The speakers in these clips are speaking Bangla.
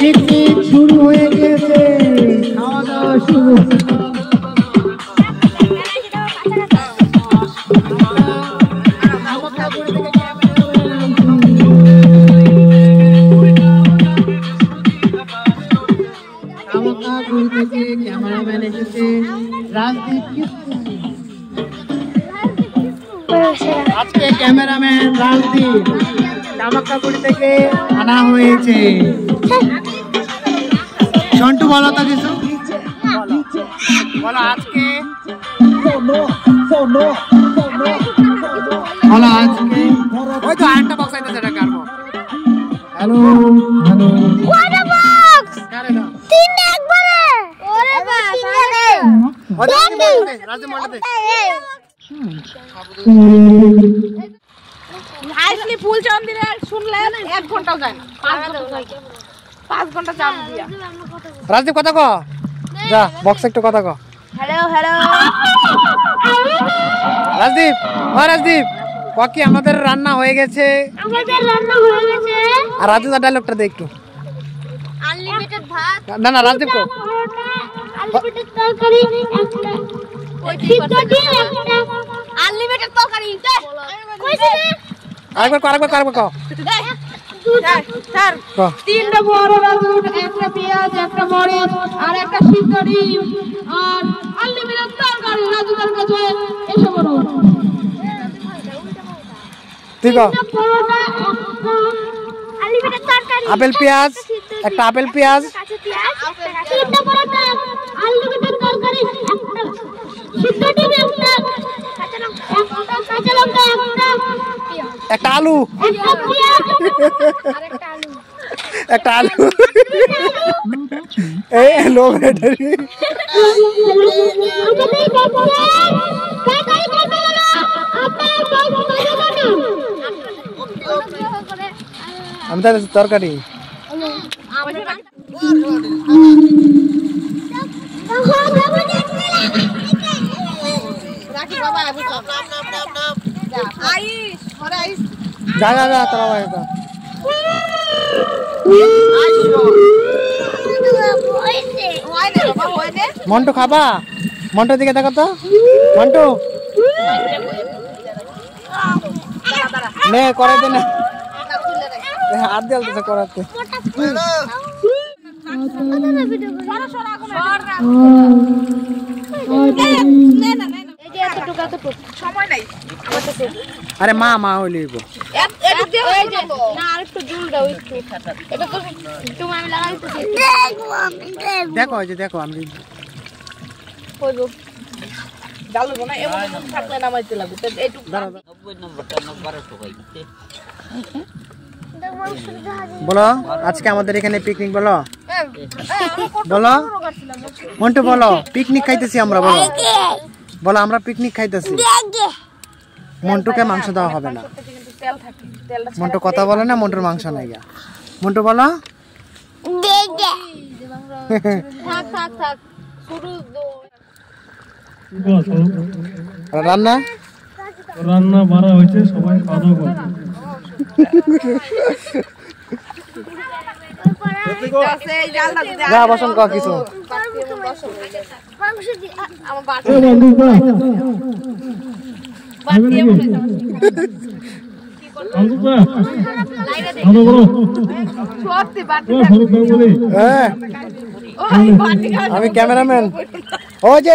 পিকনিক শুরু হয়ে গিয়েছে, খাওয়া দাওয়া শুরু। ক্যামেরাম্যান এসেছে রাজদীপ। আজকে ক্যামেরাম্যান রাজদীপ কামাখ্যাগুড়ি থেকে আনা হয়েছে। সন্টু বলো তো কিছু, বলো আজকে, বলো আজকে। ওই তো আরেকটা বক্স আইতেছে, এটা কারবো। হ্যালো হ্যালো, কোয়াটা বক্স কারে দাও তিনটা একবারে। ওরে বাবা রাজদীপ মন্ডতে আইসলি ফুল চাম দিলে শুনলেন 1 ঘন্টাও যায় না, 5 ঘন্টা চাম দিয়া। রাজদীপ কথা কও, যা বক্স একটু কথা কও। হ্যালো হ্যালো রাজদীপ, ও রাজদীপ বাকি আমাদের রান্না হয়ে গেছে। আমাদের রান্না হয়ে গেছে। আর রাজুদার ডায়লগটা দে একটু। আনলিমিটেড ভাত, না না রাজদীপ কো, আনলিমিটেড তরকারি একটা, ওই সিদ্ধ ডিম একটা, আনলিমিটেড তরকারি কইছে না। আরেকবার কও। স্যার তিনটা বড় রাজুট, একটা পেঁয়াজ, একটা মরিচ আর একটা সিদ্ধ ডিম আর আনলিমিটেড তরকারি রাজুদার কাছে এসে বলো। ঠিক আছে, আনলিমিটেড তরকারি, আপেল পেঁয়াজ, একটা আপেল পেঁয়াজ, তিনটা পরোটা, আনলিমিটেড তরকারি, একটা সিদ্ধ ডিম, একটা কাঁচা লঙ্কা, একটা আলু, একটা পেঁয়াজ আর একটা আলু। এই লো ব্যাটারি আমি তাহলে তরকারি। যা যা যা তোরা ভাই যা। মন্টু খাবা? মন্টুর দিকে দেখো তো, মন্টু নে করাইতে না, হাত দিয়ে করাতে। আরে মা মা হইলে দেখো, যে দেখো আমি বলো আজকে আমাদের এখানে পিকনিক। বলো বলো মন্টু, বলো পিকনিক খাইতেছি আমরা। বলো বলো আমরা পিকনিক খাইতেছি। মন্টুকে মাংস দেওয়া হবে না। মন্টু কথা বলে না, মন্টুর মাংস নাই। মন্টু বলো রান্না রান্না বাড়া হয়েছে, সবাই খাওয়া দাওয়া করছে। যা বসন ক কিছু। আমি ক্যামেরাম্যান। ও যে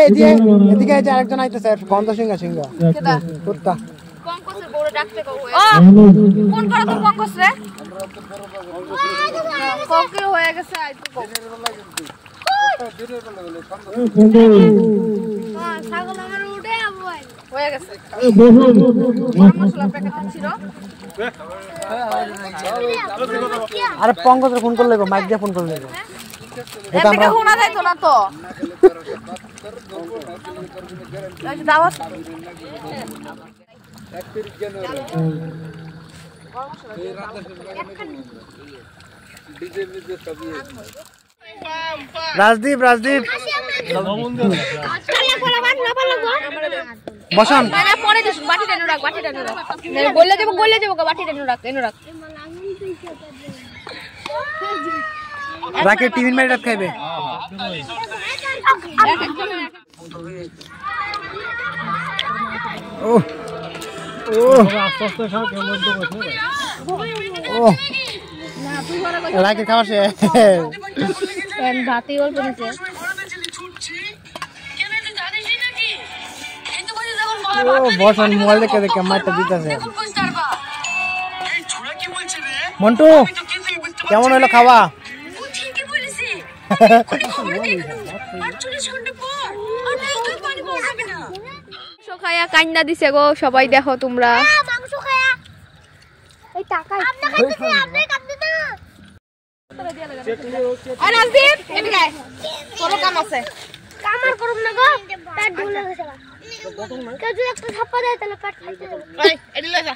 এদিকে আরেকজন আইতেছে, গন্ধ সিংহা সিংহা কুত্তা। আরে পঙ্কজের ফোন করলে, মাইক দিয়ে ফোন করলে শোনা যাইতো না তো। রাজদীপ রাজদীপ বসন পরে দিস, বাটি টেনে রাখ, বাটি টেনে রাখ, গলে যাবো বাটি টেনে রাখ, এনে রাখ। রাকে টিফিন মেরে রাত খাইবে ও ও আস্তে আস্তে খাও কেমন তো বসে ও রাকে খাওয়া শেষ ভাতই অল্প নিচে ও বসন মোবাইল দেখে দেখে মারটা দিতেছে মন্টু কেমন হলো খাওয়া খায়া কান্না দিছে গো সবাই দেখো তোমরা কাম আছে কামার করব না গো পেট ভুলে গেছে কেউ যদি একটা থাপ্পা দেয় তাহলে পেট খাইতে যাবে এডি লই যা